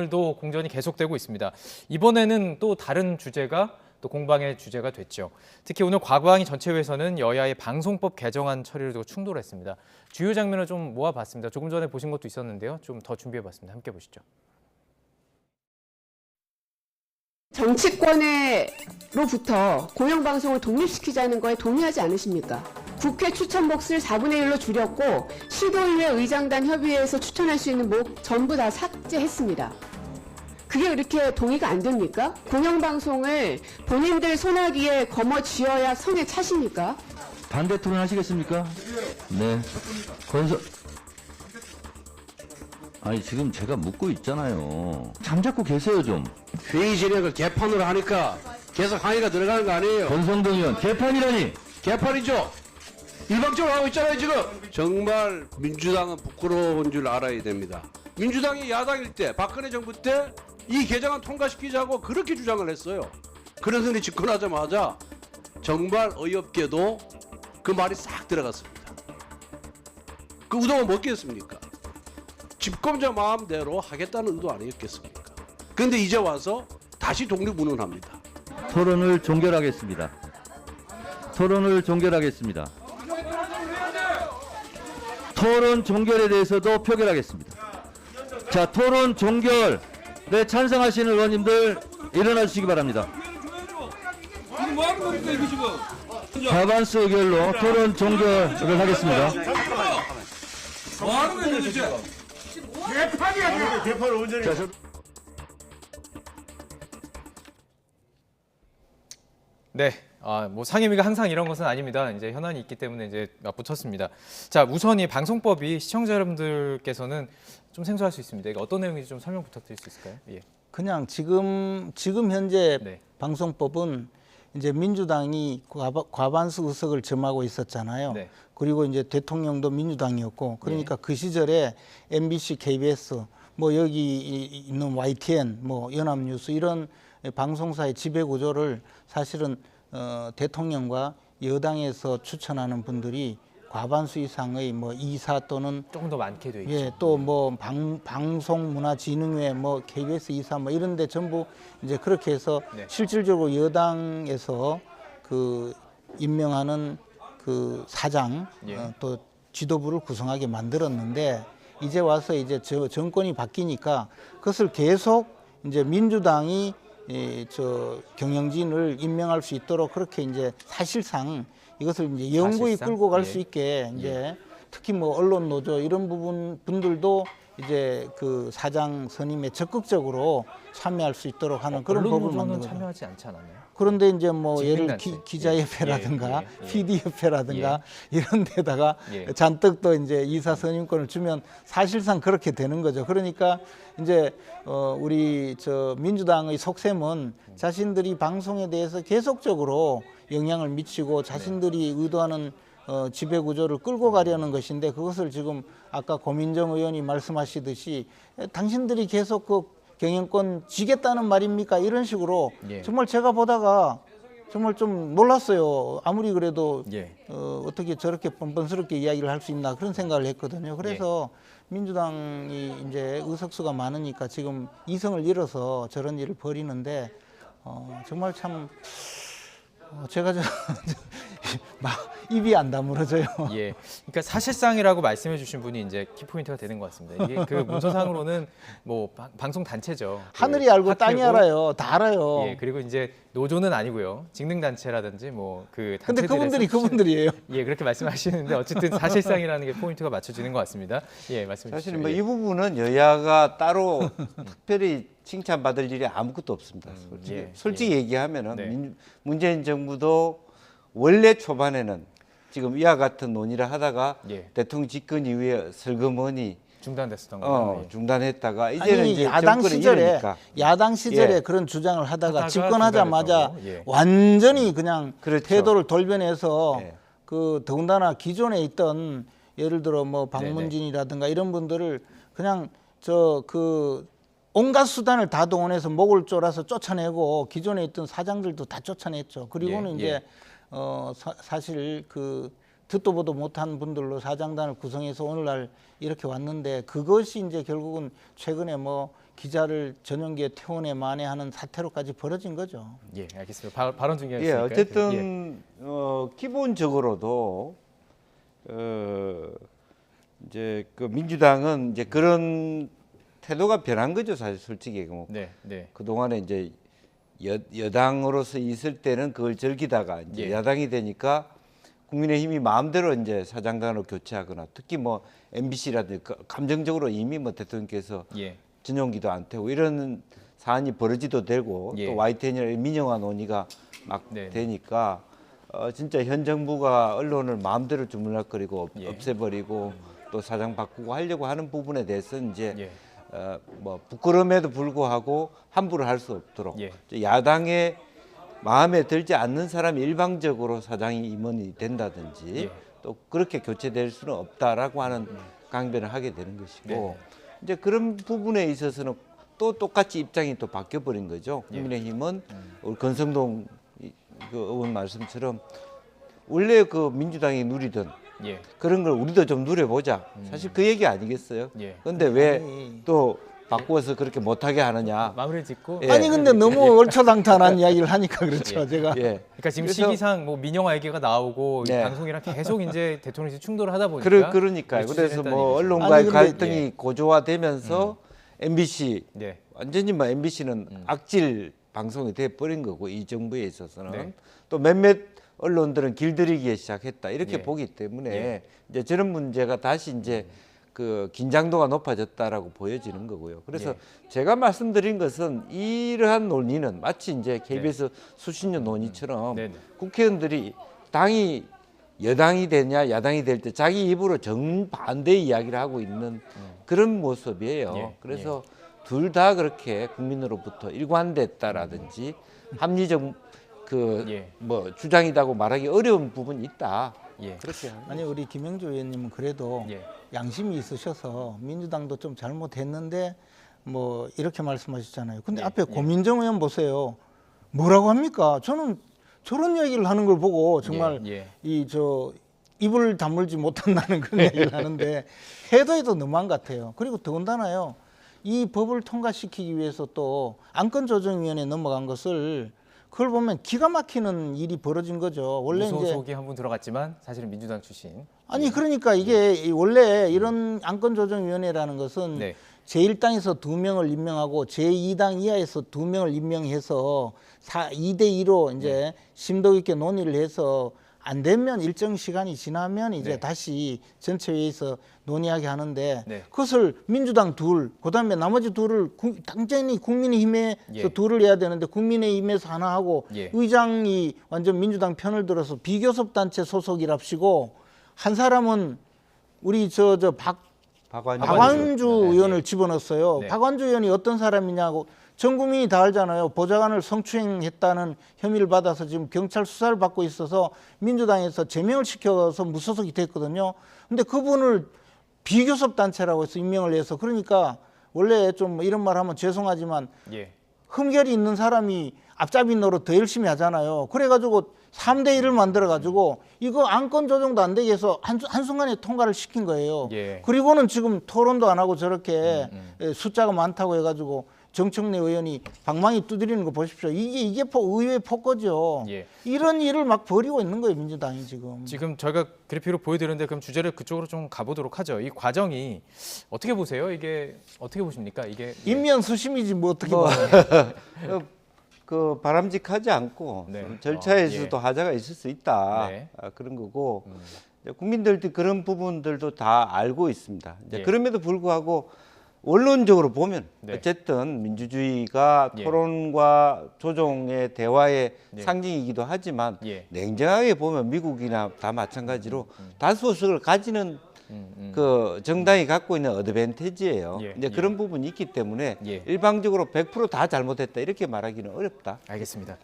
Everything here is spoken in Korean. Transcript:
오늘도 공전이 계속되고 있습니다. 이번에는 또 다른 주제가 또 공방의 주제가 됐죠. 특히 오늘 과방위 전체회에서는 여야의 방송법 개정안 처리를 두고 충돌했습니다. 주요 장면을 좀 모아봤습니다. 조금 전에 보신 것도 있었는데요. 좀 더 준비해봤습니다. 함께 보시죠. 정치권으로부터 공영방송을 독립시키자는 거에 동의하지 않으십니까? 국회 추천 몫을 4분의 1로 줄였고 시도의회 의장단 협의회에서 추천할 수 있는 몫 전부 다 삭제했습니다. 그게 그렇게 동의가 안 됩니까? 공영방송을 본인들 손아귀에 거머쥐어야 성에 차십니까? 반대 토론하시겠습니까? 네. 아니 지금 제가 묻고 있잖아요. 잠자코 계세요 좀. 회의실에 그 개판으로 하니까 계속 항의가 들어가는 거 아니에요? 권성동 의원 개판이라니. 개판이죠. 일방적으로 하고 있잖아요 지금. 정말 민주당은 부끄러운 줄 알아야 됩니다. 민주당이 야당일 때 박근혜 정부 때 이 개정안 통과시키자고 그렇게 주장을 했어요. 그래서 집권하자마자 정말 어이없게도 그 말이 싹 들어갔습니다. 그 의도가 뭐겠습니까? 집권자 마음대로 하겠다는 의도 아니었겠습니까? 그런데 이제 와서 다시 독립운운합니다. 토론을 종결하겠습니다. 토론을 종결하겠습니다. 토론 종결에 대해서도 표결하겠습니다. 자, 토론 종결에 찬성하시는 의원님들 일어나 주시기 바랍니다. 과반수 의결로 토론 종결을 하겠습니다. 네. 뭐 상임위가 항상 이런 것은 아닙니다. 이제 현안이 있기 때문에 이제 맞붙었습니다. 자, 우선 이 방송법이 시청자 여러분들께서는 좀 생소할 수 있습니다. 이게 어떤 내용인지 좀 설명 부탁드릴 수 있을까요? 예. 그냥 지금 현재 네. 방송법은 이제 민주당이 과반수 의석을 점하고 있었잖아요. 네. 그리고 이제 대통령도 민주당이었고, 그러니까 그 시절에 MBC, KBS, 뭐 여기 있는 YTN, 뭐 연합뉴스 이런 방송사의 지배 구조를 사실은 대통령과 여당에서 추천하는 분들이 과반수 이상의 뭐 이사 또는 조금 더 많게 돼 있죠. 예, 또 뭐 방송문화진흥회 뭐 KBS 이사 뭐 이런 데 전부 이제 그렇게 해서 네. 실질적으로 여당에서 그 임명하는 그 사장 예. 또 지도부를 구성하게 만들었는데 이제 와서 이제 정권이 바뀌니까 그것을 계속 이제 민주당이 저 경영진을 임명할 수 있도록 그렇게 이제 사실상 이것을 이제 영구히 사실상? 끌고 갈 수 예. 있게 이제 특히 뭐 언론 노조 이런 분들도 이제 그 사장 선임에 적극적으로 참여할 수 있도록 하는 그런 법을 만든 언론노조는 거죠. 참여하지 않지 않았나요? 그런데 이제 뭐 예를 직능단체. 기자협회라든가 예. PD협회라든가 이런 데다가 예. 잔뜩 또 이제 이사 선임권을 주면 사실상 그렇게 되는 거죠. 그러니까 이제 우리 저 민주당의 속셈은 자신들이 방송에 대해서 계속적으로 영향을 미치고 자신들이 의도하는 지배 구조를 끌고 가려는 것인데 그것을 지금 아까 고민정 의원이 말씀하시듯이 당신들이 계속 그 경영권 쥐겠다는 말입니까? 이런 식으로 예. 정말 제가 보다가 정말 좀 놀랐어요. 아무리 그래도 예. 어떻게 저렇게 뻔뻔스럽게 이야기를 할 수 있나 그런 생각을 했거든요. 그래서 민주당이 이제 의석수가 많으니까 지금 이성을 잃어서 저런 일을 벌이는데 정말 참 제가 막 입이 안 다물어져요. 예. 그러니까 사실상이라고 말씀해 주신 분이 이제 키포인트가 되는 것 같습니다. 이게 그 문서상으로는 뭐 방송 단체죠. 하늘이 알고 땅이 학회고, 알아요. 다 알아요. 예. 그리고 이제 노조는 아니고요. 직능 단체라든지 뭐 그 근데 단체들에서 그분들이에요. 예, 그렇게 말씀하시는데 어쨌든 사실상이라는 게 포인트가 맞춰지는 것 같습니다. 예, 말씀해 주시죠. 사실 뭐 예. 이 부분은 여야가 따로 특별히 칭찬받을 일이 아무것도 없습니다. 솔직히 얘기하면은 네. 문재인 정부도 원래 초반에는 지금 이와 같은 논의를 하다가 예. 대통령 집권 이후에 슬그머니 중단됐었던 거예요. 예. 중단했다가 이제는 아니 이제 야당 정권이 시절에 이러니까. 야당 시절에 예. 그런 주장을 하다가 하다가 집권하자마자 중단했다고. 예. 완전히 그냥 그렇죠. 태도를 돌변해서 예. 그 더군다나 기존에 있던 예를 들어 뭐 박문진이라든가 이런 분들을 그냥 저 그 온갖 수단을 다 동원해서 목을 졸아서 쫓아내고 기존에 있던 사장들도 다 쫓아냈죠. 그리고는 예, 이제 예. 사실 그 듣도 보도 못한 분들로 사장단을 구성해서 오늘날 이렇게 왔는데 그것이 이제 결국은 최근에 뭐 기자를 전용기에 태운에 만회하는 사태로까지 벌어진 거죠. 예, 알겠습니다. 발언 예, 중이었으니까. 어쨌든 기본적으로도 이제 그 민주당은 이제 그런 태도가 변한 거죠, 사실 솔직히. 뭐 네, 네. 그 동안에 이제 여당으로서 있을 때는 그걸 즐기다가 이제 예. 야당이 되니까 국민의힘이 마음대로 이제 사장단으로 교체하거나 특히 뭐 MBC라든지 감정적으로 이미 뭐 대통령께서 예, 전용기도 안 태우고 이런 사안이 벌어지도 되고 예. 또 YTN이나 민영화 논의가 막 네. 되니까 진짜 현 정부가 언론을 마음대로 주물럭거리고 예. 없애버리고 또 사장 바꾸고 하려고 하는 부분에 대해서 이제 예. 뭐 부끄럼에도 불구하고 함부로 할 수 없도록 예. 야당의 마음에 들지 않는 사람이 일방적으로 사장이 임원이 된다든지 예. 또 그렇게 교체될 수는 없다라고 하는 강변을 하게 되는 것이고 네. 이제 그런 부분에 있어서는 또 똑같이 입장이 또 바뀌어 버린 거죠. 예. 국민의힘은 우리 권성동 그 의원 말씀처럼 원래 그 민주당이 누리던 예. 그런 걸 우리도 좀 누려보자. 사실 그 얘기 아니겠어요? 예. 근데 왜 아니. 또 바꾸어서 그렇게 못하게 하느냐? 마무리 짓고. 예. 아니 근데 너무 얼토당탄한 이야기를 하니까 그렇죠. 제가 예. 그러니까 지금 그래서- 시기상 뭐 민영화 얘기가 나오고 이 네. 방송이랑 계속 이제 대통령이 충돌을 하다 보니까 그러니까요. 이제 그래서 추진했다는 뭐 얘기죠. 언론과의 아니, 근데- 갈등이 예. 고조화되면서 MBC 네. 완전히 뭐 MBC는 악질 방송이 돼 버린 거고 이 정부에 있어서는 네. 또 몇몇 언론들은 길들이기 시작했다 이렇게 예. 보기 때문에 예. 이제 저런 문제가 다시 이제 그 긴장도가 높아졌다라고 보여지는 거고요. 그래서 예. 제가 말씀드린 것은 이러한 논의는 마치 이제 KBS 수십 년 논의처럼 네네. 국회의원들이 당이 여당이 되냐 야당이 될 때 자기 입으로 정반대 이야기를 하고 있는 그런 모습이에요. 예, 그래서 둘 다 그렇게 국민으로부터 일관됐다라든지 합리적 그 예. 뭐 주장이라고 말하기 어려운 부분이 있다. 예. 그렇게 하는 아니 우리 김영주 의원님은 그래도 예. 양심이 있으셔서 민주당도 좀 잘못했는데 뭐 이렇게 말씀하셨잖아요. 근데 예, 앞에 예. 고민정 의원 보세요. 뭐라고 합니까? 저는 저런 얘기를 하는 걸 보고 정말 예, 예. 이 저 입을 다물지 못한다는 그런 얘기를 하는데 해도 너무한 것 같아요. 그리고 더군다나요. 이 법을 통과시키기 위해서 또 안건조정위원회에 넘어간 것을 그걸 보면 기가 막히는 일이 벌어진 거죠. 원래 이제 무소속이 한 분 들어갔지만 사실은 민주당 출신. 아니 그러니까 이게 원래 이런 안건조정위원회라는 것은 네. 제1당에서 2명을 임명하고 제2당 이하에서 2명을 임명해서 2대2로 이제 심도 있게 논의를 해서 안 되면 일정 시간이 지나면 이제 네. 다시 전체 회의에서 논의하게 하는데 네. 그것을 민주당 둘, 그다음에 나머지 둘을 당연히 국민의힘에서 예. 둘을 해야 되는데 국민의힘에서 하나 하고 예. 의장이 완전 민주당 편을 들어서 비교섭 단체 소속이랍시고 한 사람은 우리 박완주 박완주 네, 의원을 네. 집어넣었어요. 네. 박완주 의원이 어떤 사람이냐고 전 국민이 다 알잖아요. 보좌관을 성추행했다는 혐의를 받아서 지금 경찰 수사를 받고 있어서 민주당에서 제명을 시켜서 무소속이 됐거든요. 근데 그분을 비교섭 단체라고 해서 임명을 해서 그러니까 원래 좀 이런 말 하면 죄송하지만 예. 흠결이 있는 사람이 앞잡이 노릇 더 열심히 하잖아요. 그래가지고 3대1을 만들어가지고 이거 안건 조정도 안 되게 해서 한순간에 통과를 시킨 거예요. 예. 그리고는 지금 토론도 안 하고 저렇게 숫자가 많다고 해가지고 정청래 의원이 방망이 두드리는 거 보십시오. 이게 의회 폭거죠. 예. 이런 일을 막 벌이고 있는 거예요, 민주당이 지금. 지금 저희가 그래픽으로 보여드렸는데 그럼 주제를 그쪽으로 좀 가보도록 하죠. 이 과정이 어떻게 보세요? 이게 어떻게 보십니까? 이게 인면 수심이지 뭐 어떻게 뭐, 봐요. 그 바람직하지 않고 네. 절차에서도 예. 하자가 있을 수 있다. 네. 그런 거고 이제 국민들도 그런 부분들도 다 알고 있습니다. 이제 예. 그럼에도 불구하고 원론적으로 보면 네. 어쨌든 민주주의가 예. 토론과 조정의 대화의 예. 상징이기도 하지만 예. 냉정하게 보면 미국이나 다 마찬가지로 다수석을 가지는 그 정당이 갖고 있는 어드밴티지예요. 예. 이제 예. 그런 부분이 있기 때문에 예. 일방적으로 100% 다 잘못했다 이렇게 말하기는 어렵다. 알겠습니다.